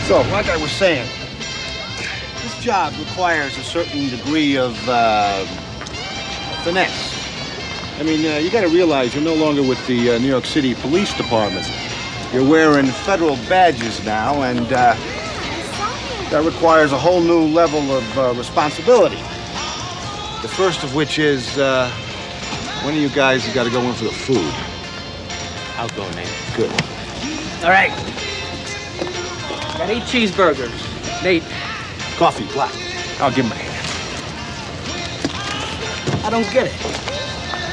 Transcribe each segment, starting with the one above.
So, like I was saying, this job requires a certain degree of finesse. I mean, you gotta realize you're no longer with the New York City Police Department. You're wearing federal badges now, and that requires a whole new level of responsibility. The first of which is, one of you guys has got to go in for the food. I'll go, Nate. Good. All right. Got 8 cheeseburgers. Nate. Coffee, black. I'll give him a hand. I don't get it.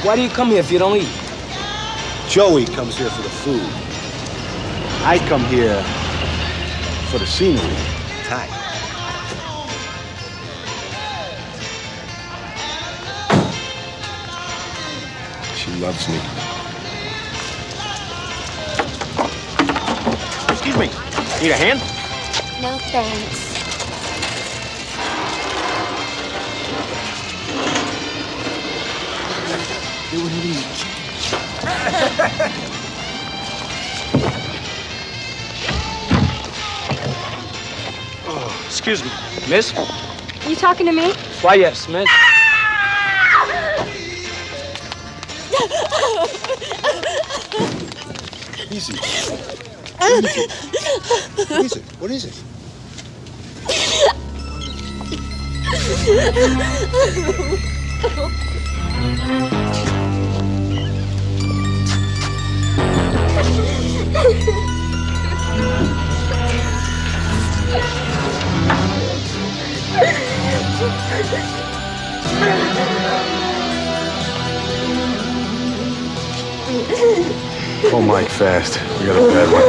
Why do you come here if you don't eat? Joey comes here for the food. I come here for the scenery. Time. She loves me. Excuse me. Need a hand? No, thanks. You wouldn't eat. Oh, excuse me. Miss? You talking to me? Why, yes, miss. Easy. Easy. What is it? What is it? Pull Mike fast. We got a bad one.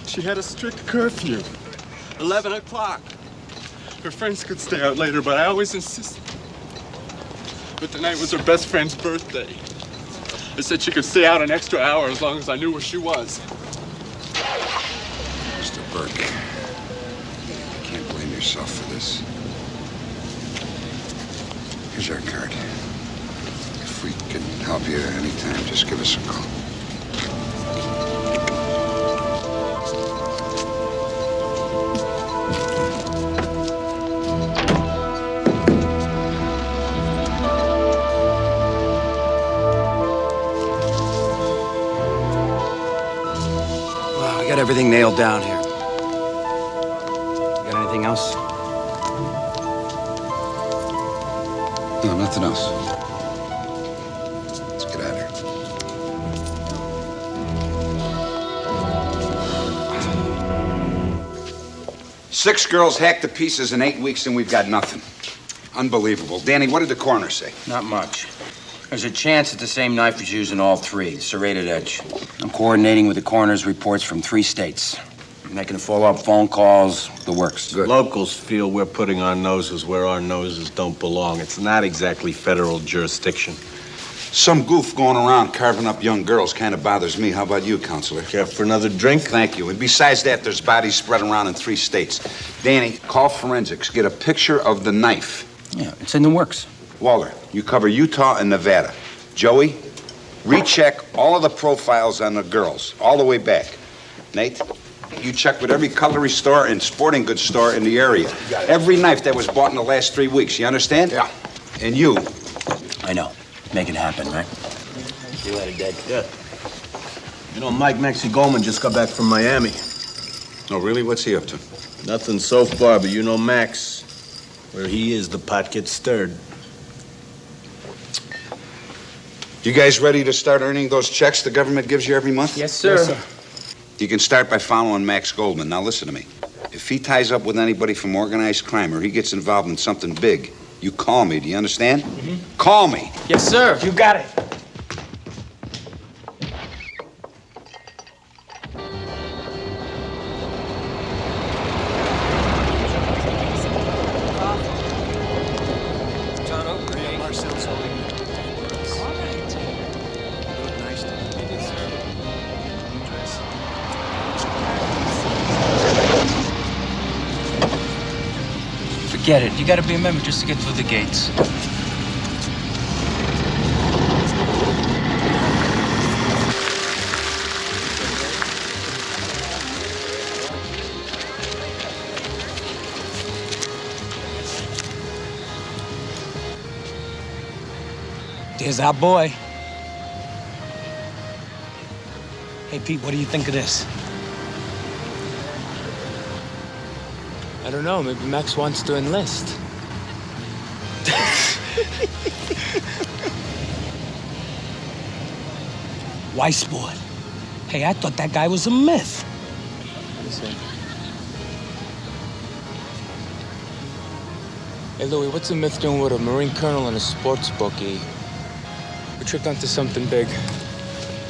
She had a strict curfew, 11 o'clock. Her friends could stay out later, but I always insisted. But tonight was her best friend's birthday. I said she could stay out an extra hour as long as I knew where she was. Mr. Burke, you can't blame yourself for this. Here's our card. If we can help you anytime, just give us a call. Got everything nailed down here. Got anything else? No, nothing else. Let's get out of here. 6 girls hacked to pieces in 8 weeks, and we've got nothing. Unbelievable. Danny, what did the coroner say? Not much. There's a chance that the same knife was used in all 3, the serrated edge. I'm coordinating with the coroner's reports from 3 states. Making follow-up phone calls, the works. Good. Locals feel we're putting our noses where our noses don't belong. It's not exactly federal jurisdiction. Some goof going around carving up young girls kind of bothers me. How about you, Counselor? Care for another drink? Thank you. And besides that, there's bodies spread around in 3 states. Danny, call forensics. Get a picture of the knife. Yeah, it's in the works. Walter, you cover Utah and Nevada. Joey, recheck all of the profiles on the girls, all the way back. Nate, you check with every cutlery store and sporting goods store in the area. Every knife that was bought in the last 3 weeks. You understand? Yeah. And you. I know. Make it happen, right? See you later, Dad. Yeah. You know, Mike Maxie Goldman just got back from Miami. Oh, really? What's he up to? Nothing so far, but you know Max. Where he is, the pot gets stirred. You guys ready to start earning those checks the government gives you every month? Yes, sir. Yes, sir. You can start by following Max Goldman. Now listen to me. If he ties up with anybody from organized crime or he gets involved in something big, you call me. Do you understand? Mm-hmm. Call me. Yes, sir. You got it. Forget it. You gotta be a member just to get through the gates. There's our boy. Hey, Pete, what do you think of this? I don't know. Maybe Max wants to enlist. Weissboard. Hey, I thought that guy was a myth. Listen. Hey, Louis, what's a myth doing with a Marine colonel and a sports bookie? We tricked onto something big.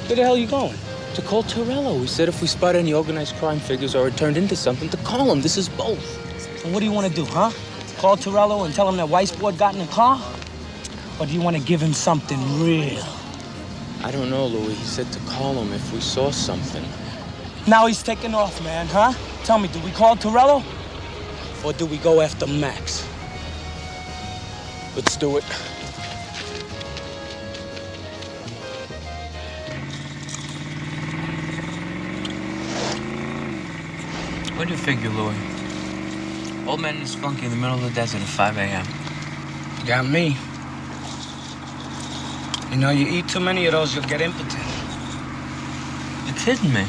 Where the hell are you going? To call Torello. We said if we spot any organized crime figures or it turned into something, to call him. This is both. And what do you want to do, huh? Call Torello and tell him that Weissboard got in the car? Or do you want to give him something real? I don't know, Louis. He said to call him if we saw something. Now he's taking off, man, huh? Tell me, do we call Torello? Or do we go after Max? Let's do it. What do you figure, Louis? Old man is funky in the middle of the desert at 5 a.m. You got me. You know, you eat too many of those, you'll get impotent. You're kidding me.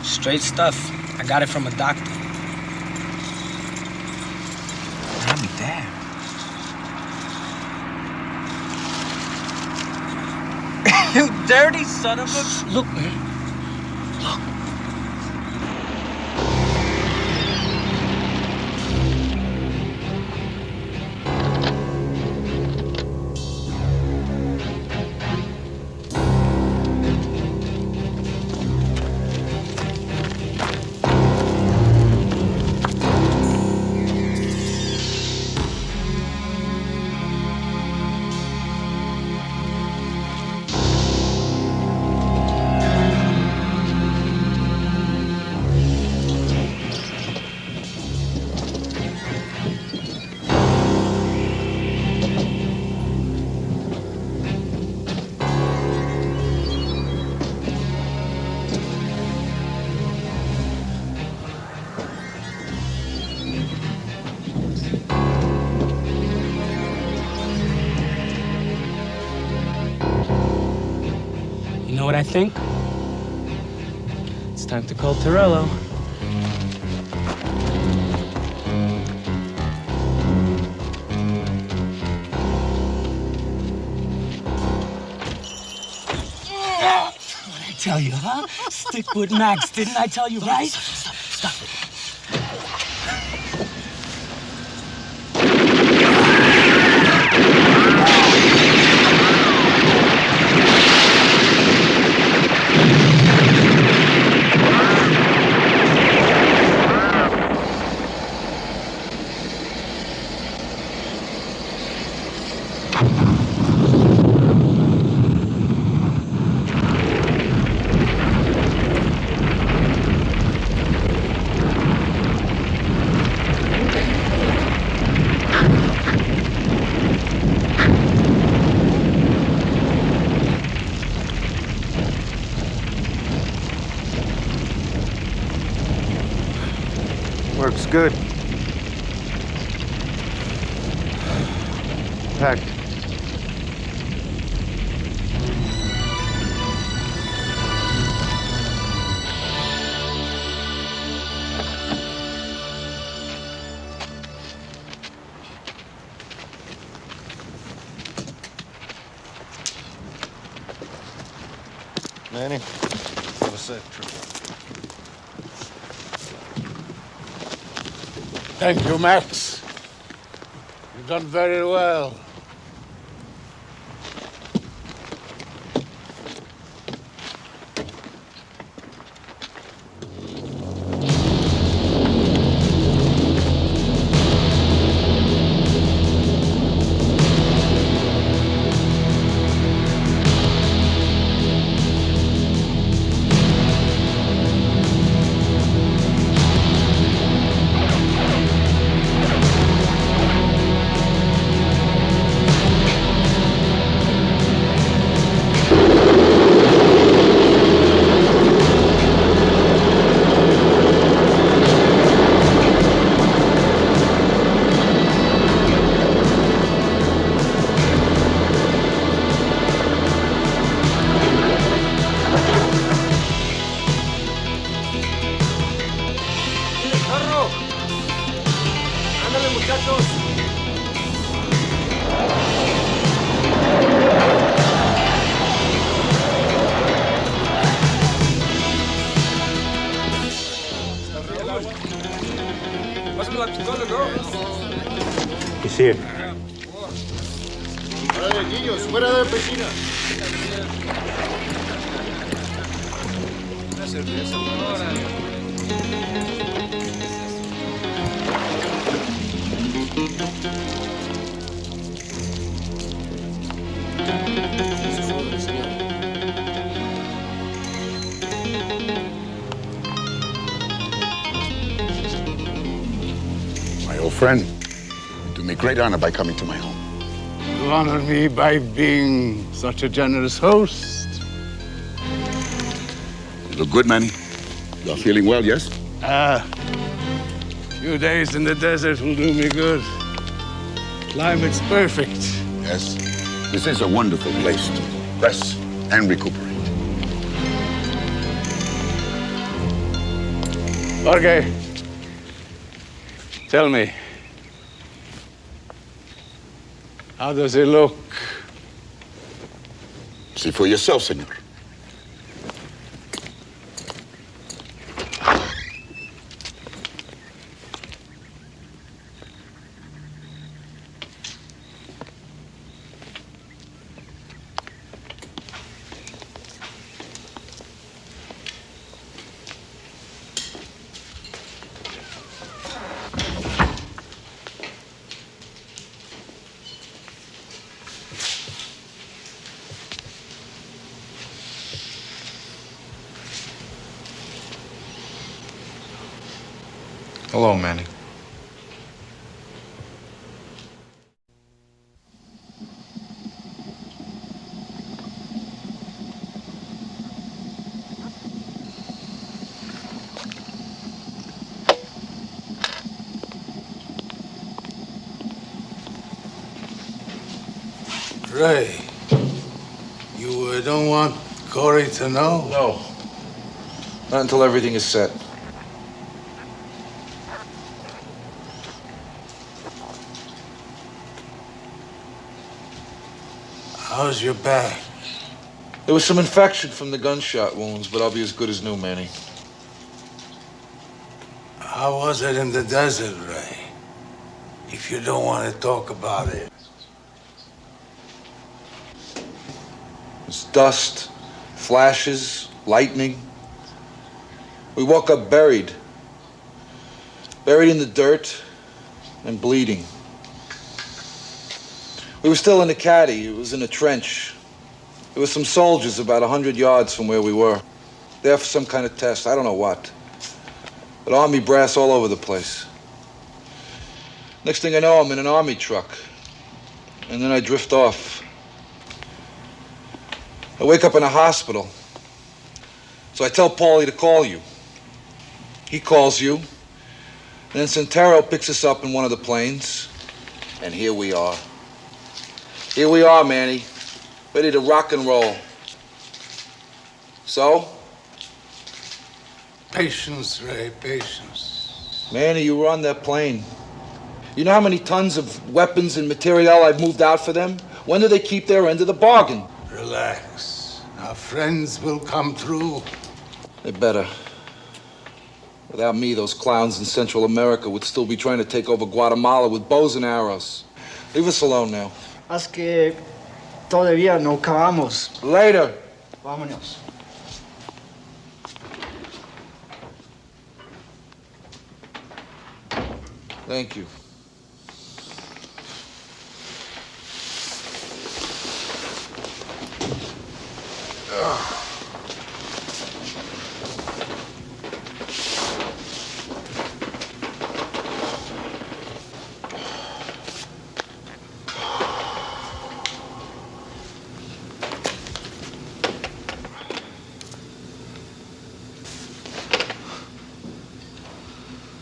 Straight stuff. I got it from a doctor. I'll be damned. You dirty son of a... Look, man. Look. You know what I think? It's time to call Torello. What'd I tell you, huh? Stick with Max, didn't I tell you, right? Stop it. looks good. Packed. Manny, have a safe trip. Thank you, Max. You've done very well. He's here. Niños, fuera de la piscina. My old friend, you do me great honor by coming to my home. You honor me by being such a generous host. You look good, Manny. You are feeling well, yes? Few days in the desert will do me good. Climate's perfect. Yes. This is a wonderful place to rest and recuperate. Jorge, tell me, how does it look? See for yourself, senor. Hello, Manny. Ray, you don't want Corey to know? No. Not until everything is set. How's your back? There was some infection from the gunshot wounds, but I'll be as good as new, Manny. How was it in the desert, Ray? If you don't want to talk about it. It's dust, flashes, lightning. We woke up buried. Buried in the dirt and bleeding. We were still in the caddy. It was in a trench. There were some soldiers about 100 yards from where we were. There for some kind of test. I don't know what. But army brass all over the place. Next thing I know, I'm in an army truck. And then I drift off. I wake up in a hospital. So I tell Paulie to call you. He calls you. And then Santero picks us up in one of the planes. And here we are. Here we are, Manny. Ready to rock and roll. So? Patience, Ray, patience. Manny, you were on that plane. You know how many tons of weapons and material I've moved out for them? When do they keep their end of the bargain? Relax. Our friends will come through. They better. Without me, those clowns in Central America would still be trying to take over Guatemala with bows and arrows. Leave us alone now. Haz que todavía no acabamos. Later. Vámonos. Thank you.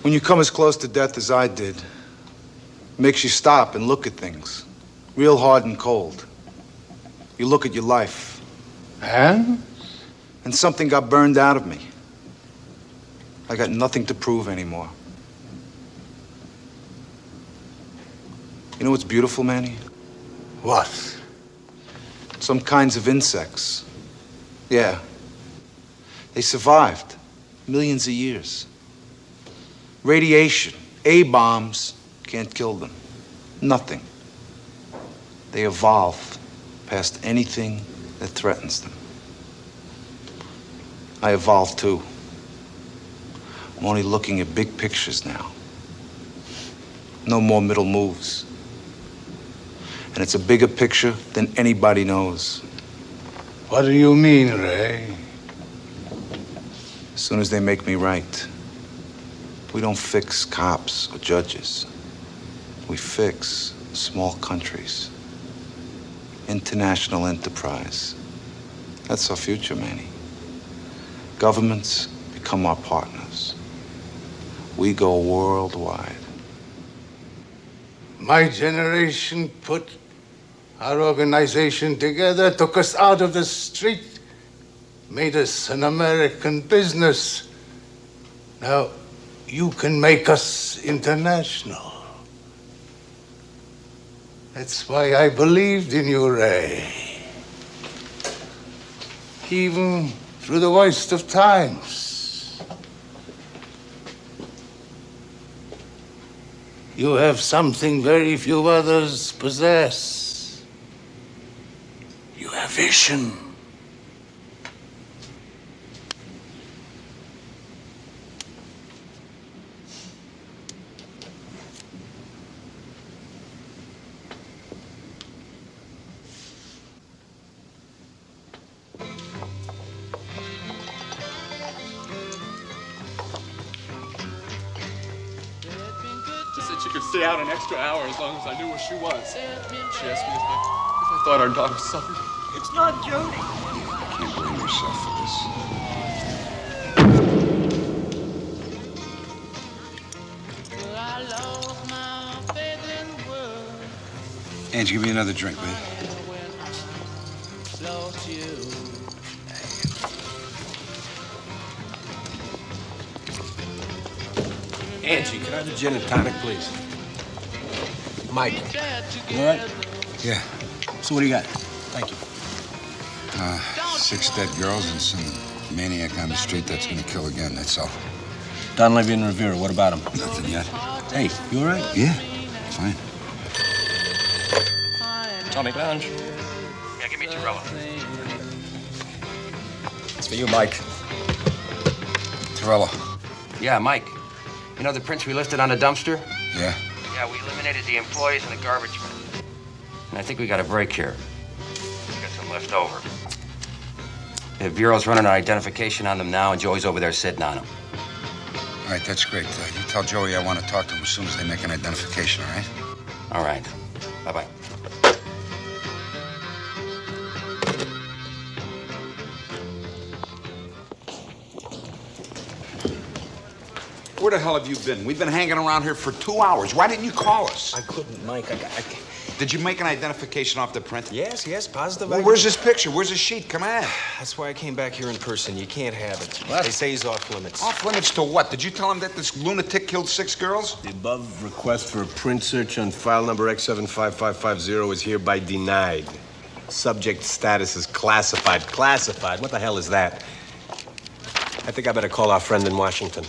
When you come as close to death as I did, it makes you stop and look at things. Real hard and cold. You look at your life. And? And something got burned out of me. I got nothing to prove anymore. You know what's beautiful, Manny? What? Some kinds of insects. Yeah. They survived millions of years. Radiation, A-bombs can't kill them. Nothing. They evolve past anything that threatens them. I evolved too. I'm only looking at big pictures now. No more middle moves. And it's a bigger picture than anybody knows. What do you mean, Ray? As soon as they make me right. We don't fix cops or judges. We fix small countries. International enterprise. That's our future, Manny. Governments become our partners. We go worldwide. My generation put our organization together, took us out of the street, made us an American business. Now, you can make us international. That's why I believed in you, Ray. Even through the worst of times. You have something very few others possess. You have vision. She could stay out an extra hour as long as I knew where she was. She asked me if I thought our daughter suffered. It's not Jody. You can't blame yourself for this. Angie, give me another drink, will you? Angie, can I have a gin and tonic, please? Mike, you all right? Yeah. So what do you got? Thank you. 6 dead girls and some maniac on the street that's gonna kill again, that's all. Don Levy and Rivera, what about him? Nothing yet. Hey, you all right? Yeah, fine. Atomic Lounge. Yeah, give me Torello. It's for you, Mike. Torello. Yeah, Mike. You know the prints we lifted on the dumpster? Yeah? Yeah, we eliminated the employees in the garbage bin. And I think we got a break here. We got some left over. The Bureau's running an identification on them now, and Joey's over there sitting on them. All right, that's great. You tell Joey I want to talk to him as soon as they make an identification, all right? All right. Bye-bye. Where the hell have you been? We've been hanging around here for 2 hours. Why didn't you call us? I couldn't, Mike. Did you make an identification off the print? Yes, positive. Well, where's this picture? Where's the sheet? Come on. That's why I came back here in person. You can't have it. What? They say he's off limits. Off limits to what? Did you tell him that this lunatic killed 6 girls? The above request for a print search on file number X755550 is hereby denied. Subject status is classified. Classified? What the hell is that? I think I better call our friend in Washington.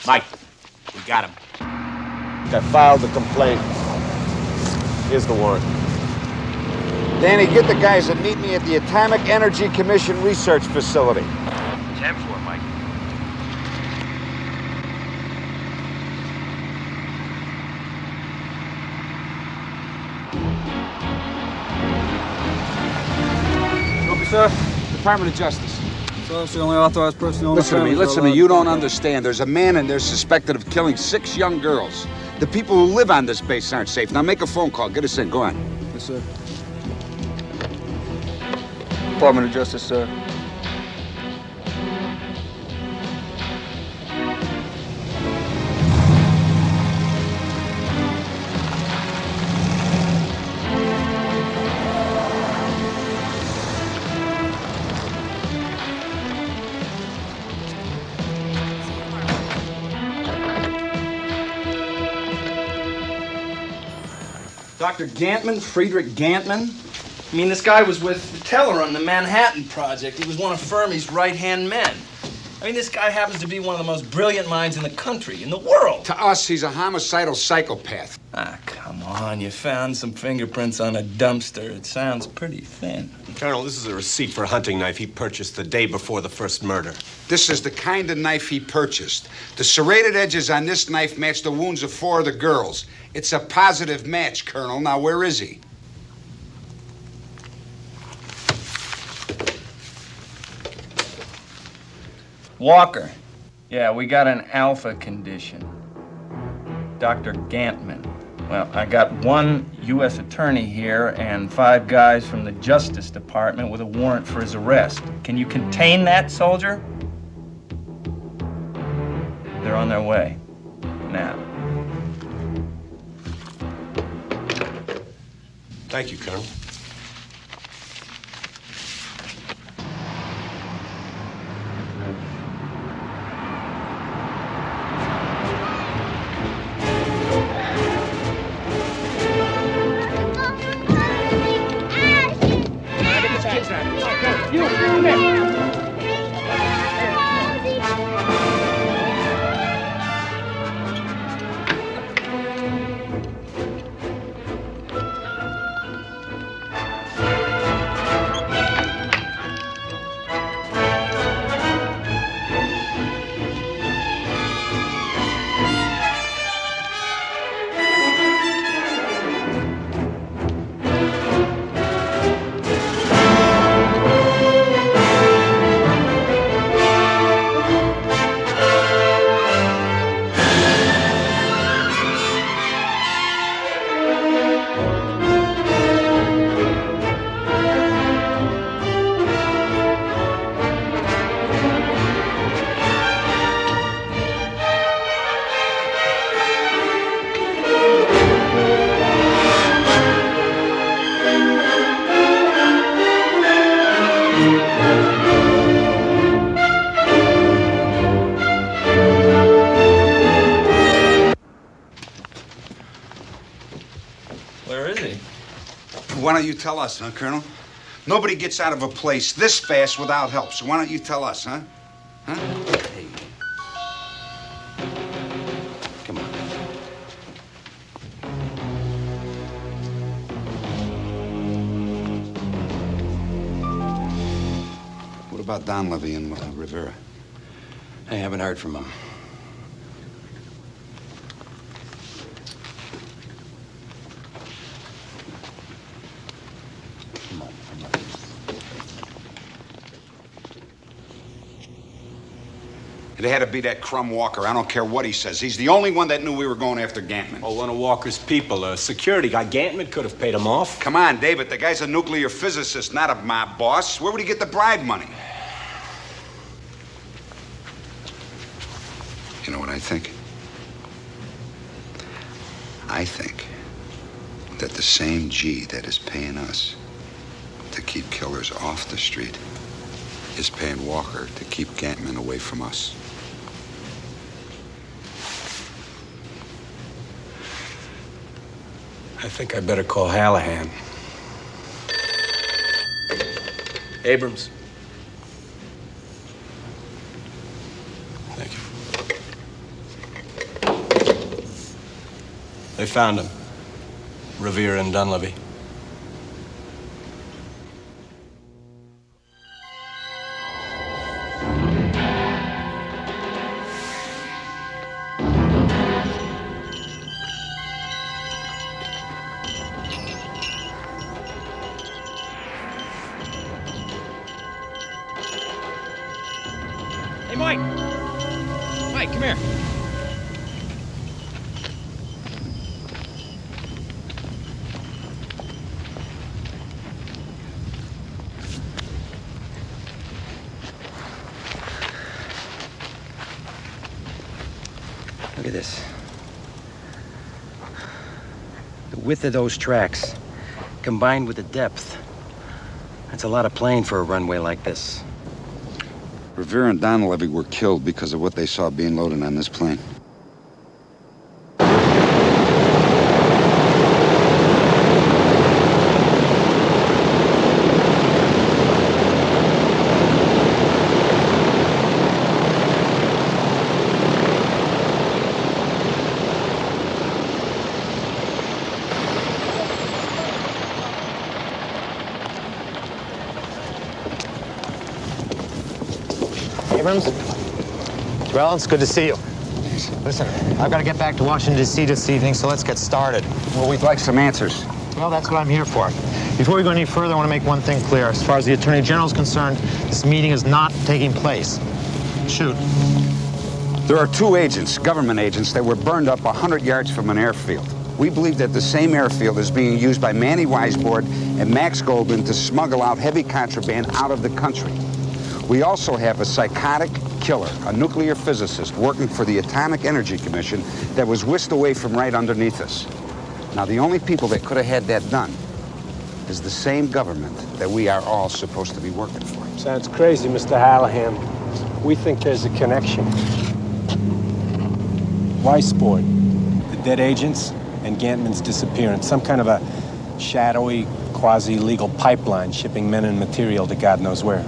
Mike, we got him. I filed the complaint. Here's the warrant. Danny, get the guys that meet me at the Atomic Energy Commission Research Facility. 10-4, Mike. Sir, Department of Justice. So that's the only authorized person on Listen the to me, listen to me. You don't understand. There's a man in there suspected of killing 6 young girls. The people who live on this base aren't safe. Now make a phone call. Get us in. Go on. Yes, sir. Department of Justice, sir. Dr. Gantman, Friedrich Gantman. I mean, this guy was with the teller on the Manhattan Project. He was one of Fermi's right-hand men. I mean, this guy happens to be one of the most brilliant minds in the country, in the world. To us, he's a homicidal psychopath. Ah, come on. You found some fingerprints on a dumpster. It sounds pretty thin. Colonel, this is a receipt for a hunting knife he purchased the day before the first murder. This is the kind of knife he purchased. The serrated edges on this knife match the wounds of 4 of the girls. It's a positive match, Colonel. Now, where is he? Walker. Yeah, we got an alpha condition. Dr. Gantman. Well, I got 1 U.S. attorney here and 5 guys from the Justice Department with a warrant for his arrest. Can you contain that, soldier? They're on their way. Now. Thank you, Colonel. Why don't you tell us, huh, Colonel? Nobody gets out of a place this fast without help, so why don't you tell us, huh? Huh? Hey. Come on. What about Don Levy and Rivera? I haven't heard from him. It had to be that crumb Walker. I don't care what he says. He's the only one that knew we were going after Gantman. Oh, one of Walker's people, a security guy. Gantman could have paid him off. Come on, David. The guy's a nuclear physicist, not a mob boss. Where would he get the bribe money? You know what I think? I think that the same G that is paying us to keep killers off the street is paying Walker to keep Gantman away from us. I think I better call Hallahan. Abrams. Thank you. They found him. Revere and Dunleavy. Hey, Mike! Mike, come here. Look at this. The width of those tracks, combined with the depth. That's a lot of plane for a runway like this. Revere and Dunleavy were killed because of what they saw being loaded on this plane. Abrams? Well, it's good to see you. Listen, I've got to get back to Washington, D.C. this evening, so let's get started. Well, we'd like some answers. Well, that's what I'm here for. Before we go any further, I want to make one thing clear. As far as the Attorney General is concerned, this meeting is not taking place. Shoot. There are two agents, government agents, that were burned up 100 yards from an airfield. We believe that the same airfield is being used by Manny Weisbord and Max Goldman to smuggle out heavy contraband out of the country. We also have a psychotic killer, a nuclear physicist working for the Atomic Energy Commission that was whisked away from right underneath us. Now, the only people that could have had that done is the same government that we are all supposed to be working for. Sounds crazy, Mr. Hallahan. We think there's a connection. Weisbord, the dead agents, and Gantman's disappearance. Some kind of a shadowy, quasi-legal pipeline shipping men and material to God knows where.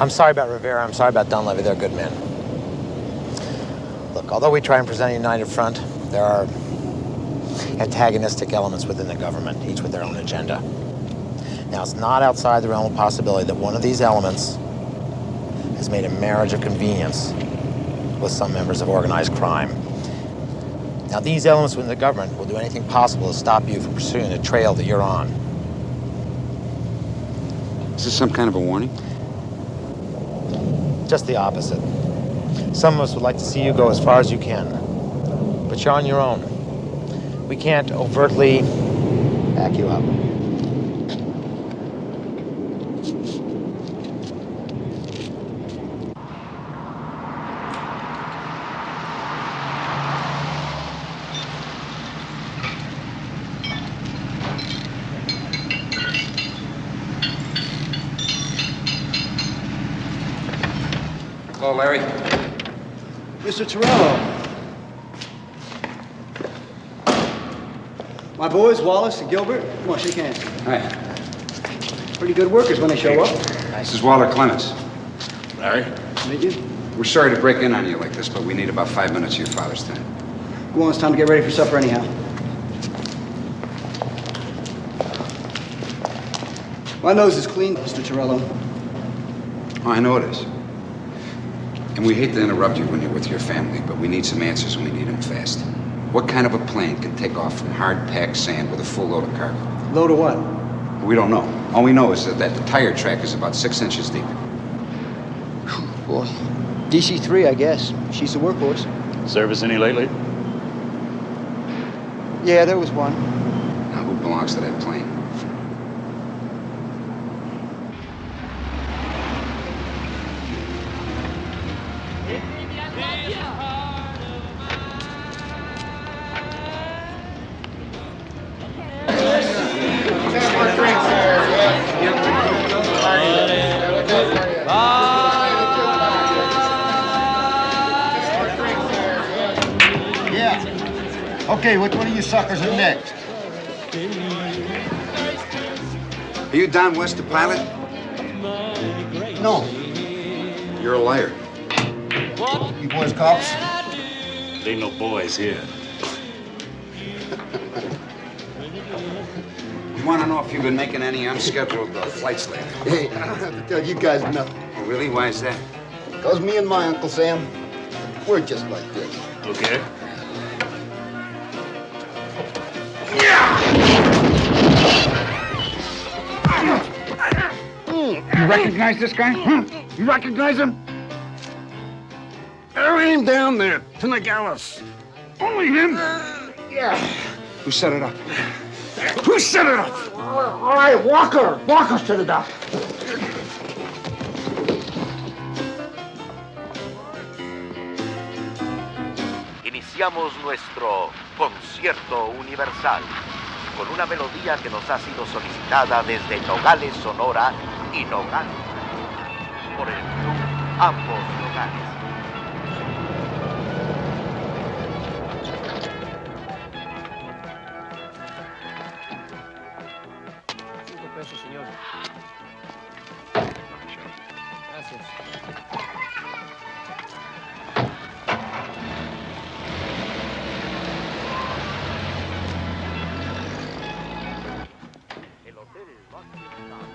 I'm sorry about Rivera. I'm sorry about Dunleavy. They're good men. Look, although we try and present a united front, there are antagonistic elements within the government, each with their own agenda. Now, it's not outside the realm of possibility that one of these elements has made a marriage of convenience with some members of organized crime. Now, these elements within the government will do anything possible to stop you from pursuing the trail that you're on. Is this some kind of a warning? Just the opposite. Some of us would like to see you go as far as you can, but you're on your own. We can't overtly back you up. Hello, Larry. Mr. Torello. My boys, Wallace and Gilbert. Come on, shake hands. Hi. Pretty good workers when they show up. This is Walter Clemens. Larry? Meet you. We're sorry to break in on you like this, but we need about 5 minutes of your father's time. Go on, it's time to get ready for supper anyhow. My nose is clean, Mr. Torello. Oh, I know it is. And we hate to interrupt you when you're with your family, but we need some answers and we need them fast. What kind of a plane can take off from hard-packed sand with a full load of cargo? Load of what? We don't know. All we know is that the tire track is about 6 inches deep. Well, DC-3, I guess. She's the workhorse. Service any lately? Yeah, there was one. Now, who belongs to that plane? Yeah. Okay, which one of you suckers are next? Are you Don West, the pilot? No. You're a liar. You boys cops? There ain't no boys here. We want to know if you've been making any unscheduled flights lately. Hey, I don't have to tell you guys nothing. Oh, really? Why is that? Because me and my Uncle Sam, we're just like this. Okay. You recognize this guy? Huh? You recognize him? Throw him down there to Nogales. Only him? Yeah. Who set it up? Who set it up? All right, Walker. Walker set it up. Iniciamos nuestro concierto universal con una melodía que nos ha sido solicitada desde Nogales, Sonora y Nogales por el club Ambos Nogales. $5, señor. Gracias. El hotel Lucky Star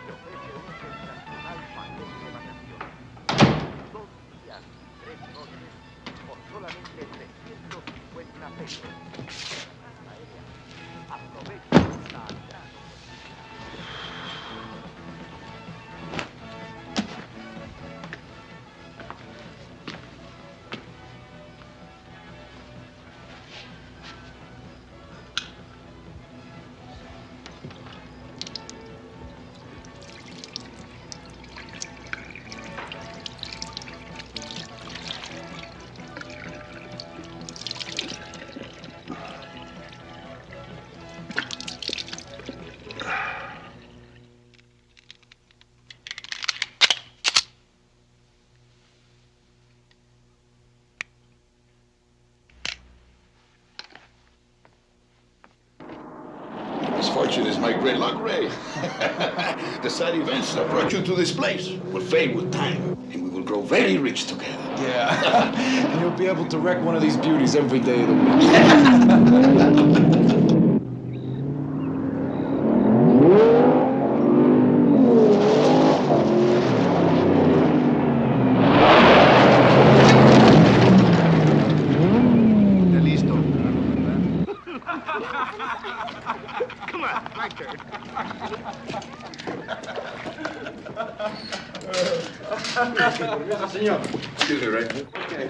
te ofrece un sensacional paquete de vacaciones. 2 días, 3 noches por solamente 350 pesos. Aérea. Aprovecha esta gran. Misfortune is my great luck, Ray. The sad events that brought you to this place will fade with time, and we will grow very rich together. Yeah. And you'll be able to wreck one of these beauties every day of the week. Come on, my turn. Señor. Excuse me, Ray. Okay.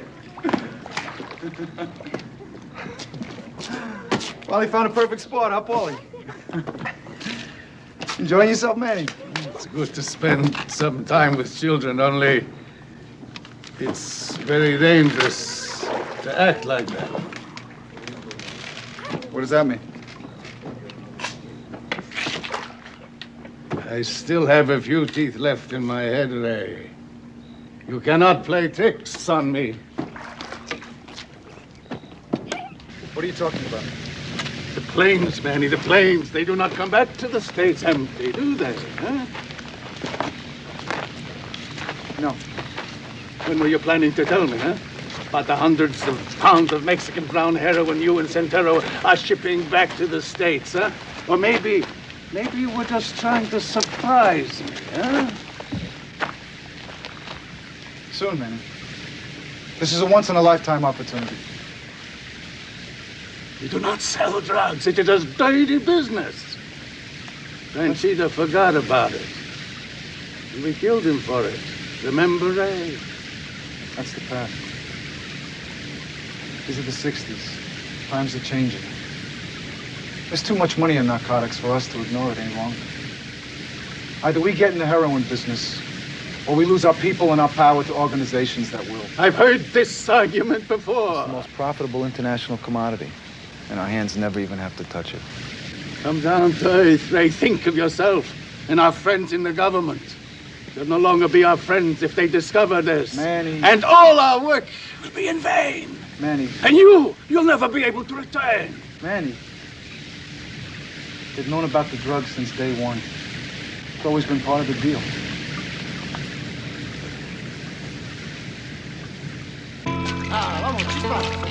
Well, he found a perfect spot, huh, Paulie? Enjoying yourself, Manny? It's good to spend some time with children, only it's very dangerous to act like that. What does that mean? I still have a few teeth left in my head, Ray. You cannot play tricks on me. What are you talking about? The planes, Manny, the planes. They do not come back to the States empty, do they? Huh? No. When were you planning to tell me, huh? About the hundreds of pounds of Mexican brown heroin you and Centero are shipping back to the States, huh? Or maybe you were just trying to surprise me, huh? Soon, Manny. This is a once-in-a-lifetime opportunity. We do not sell drugs. It is a dirty business. Ranchita forgot about it. And we killed him for it. Remember, Ray? That's the past. These are the 60s. Times are changing. There's too much money in narcotics for us to ignore it any longer. Either we get in the heroin business, or we lose our people and our power to organizations that will. I've heard this argument before. It's the most profitable international commodity, and our hands never even have to touch it. Come down to earth, Ray. Think of yourself and our friends in the government. They'll no longer be our friends if they discover this. Manny. And all our work will be in vain. Manny. And you'll never be able to return. Manny. They've known about the drugs since day one. It's always been part of the deal. Vamos, chispa.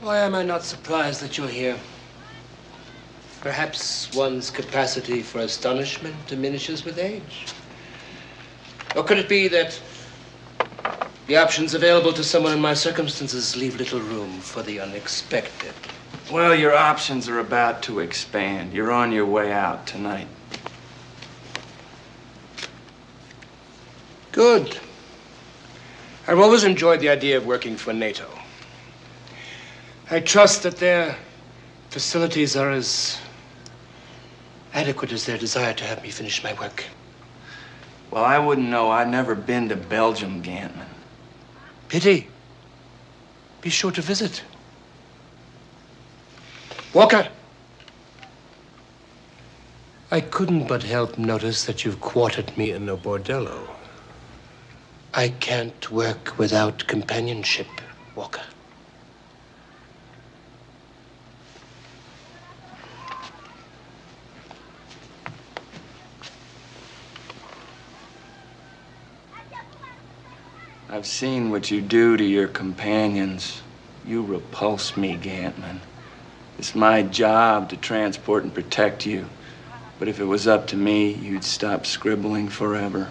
Why am I not surprised that you're here? Perhaps one's capacity for astonishment diminishes with age. Or could it be that the options available to someone in my circumstances leave little room for the unexpected? Well, your options are about to expand. You're on your way out tonight. Good. I've always enjoyed the idea of working for NATO. I trust that their facilities are as adequate as their desire to have me finish my work. Well, I wouldn't know. I've never been to Belgium, Gantman. Pity. Be sure to visit. Walker. I couldn't but help notice that you've quartered me in a bordello. I can't work without companionship, Walker. I've seen what you do to your companions. You repulse me, Gantman. It's my job to transport and protect you. But if it was up to me, you'd stop scribbling forever.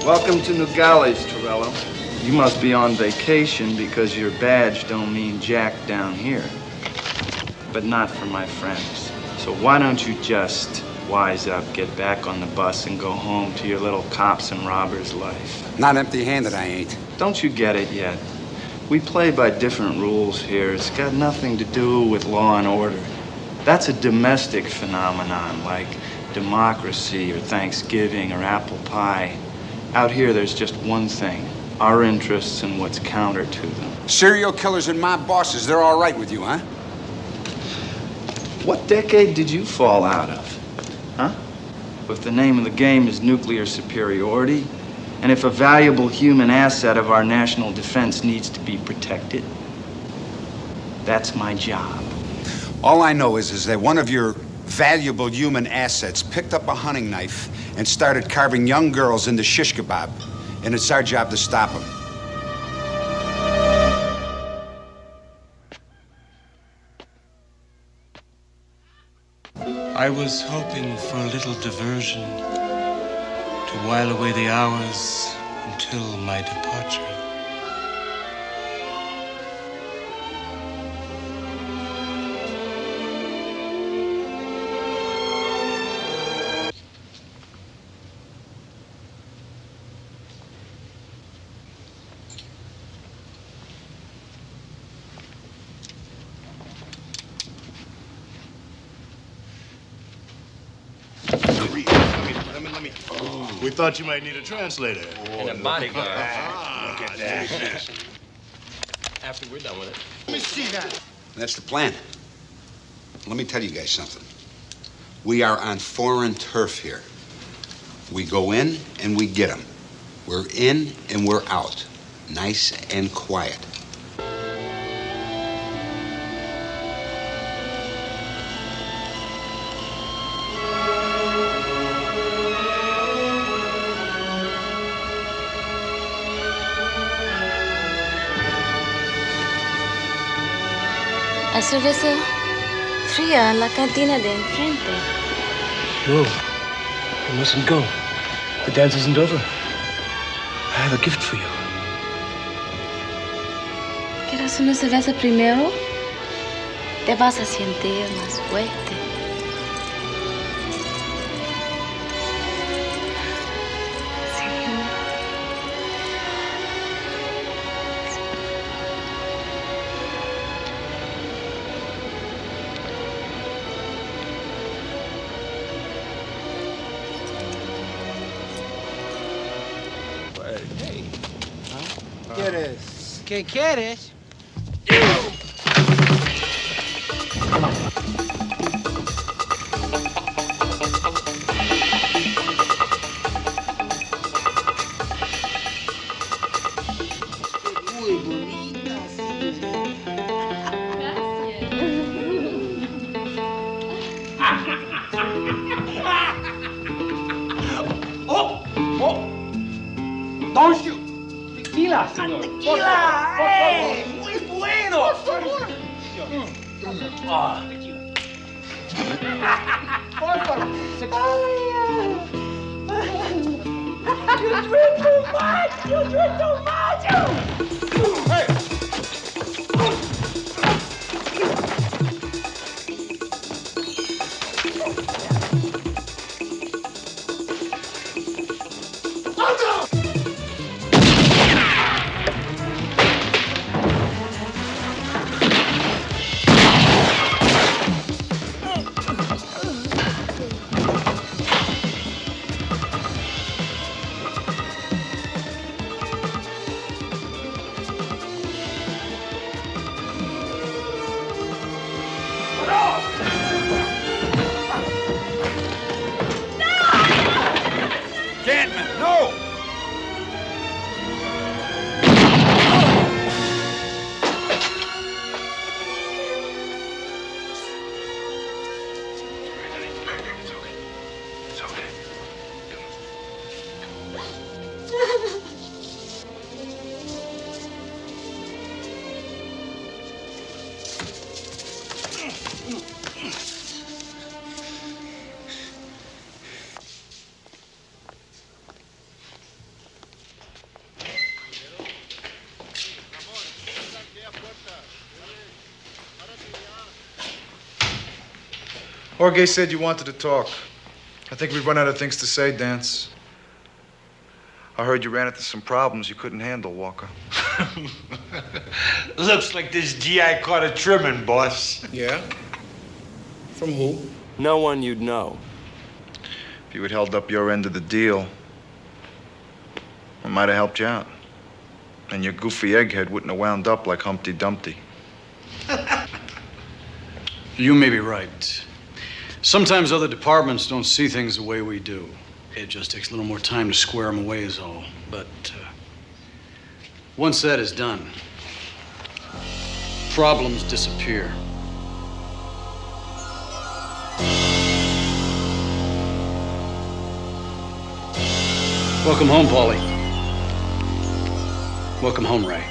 Welcome to Nogales, Torello. You must be on vacation because your badge don't mean jack down here. But not for my friends. So why don't you just wise up, get back on the bus, and go home to your little cops and robbers life? Not empty-handed, I ain't. Don't you get it yet? We play by different rules here. It's got nothing to do with law and order. That's a domestic phenomenon, like democracy or Thanksgiving or apple pie. Out here, there's just one thing. Our interests and what's counter to them. Serial killers and mob bosses, they're all right with you, huh? What decade did you fall out of? Huh? If the name of the game is nuclear superiority, and if a valuable human asset of our national defense needs to be protected, that's my job. All I know is that one of your valuable human assets picked up a hunting knife and started carving young girls into shish kebab. And it's our job to stop him. I was hoping for a little diversion to while away the hours until my departure. We thought you might need a translator. And a bodyguard. Look at that. After we're done with it. Let me see that. That's the plan. Let me tell you guys something. We are on foreign turf here. We go in and we get them. We're in and we're out. Nice and quiet. Hay cerveza fría en la cantina de enfrente. No, you mustn't go. The dance isn't over. I have a gift for you. ¿Quieres una cerveza primero? Te vas a sentir más fuerte. ¿Quieres? ¿Qué quieres? Muy bonita, Don't you? Tequila, señor. Tequila, muy bueno. Por favor. Por favor. You drink too much. You drink too much. Hey. Jorge said you wanted to talk. I think we've run out of things to say, Dance. I heard you ran into some problems you couldn't handle, Walker. Looks like this GI caught a trimming, boss. Yeah? From who? No one you'd know. If you had held up your end of the deal, I might have helped you out. And your goofy egghead wouldn't have wound up like Humpty Dumpty. You may be right. Sometimes other departments don't see things the way we do. It just takes a little more time to square them away is all. But once that is done, problems disappear. Welcome home, Paulie. Welcome home, Ray.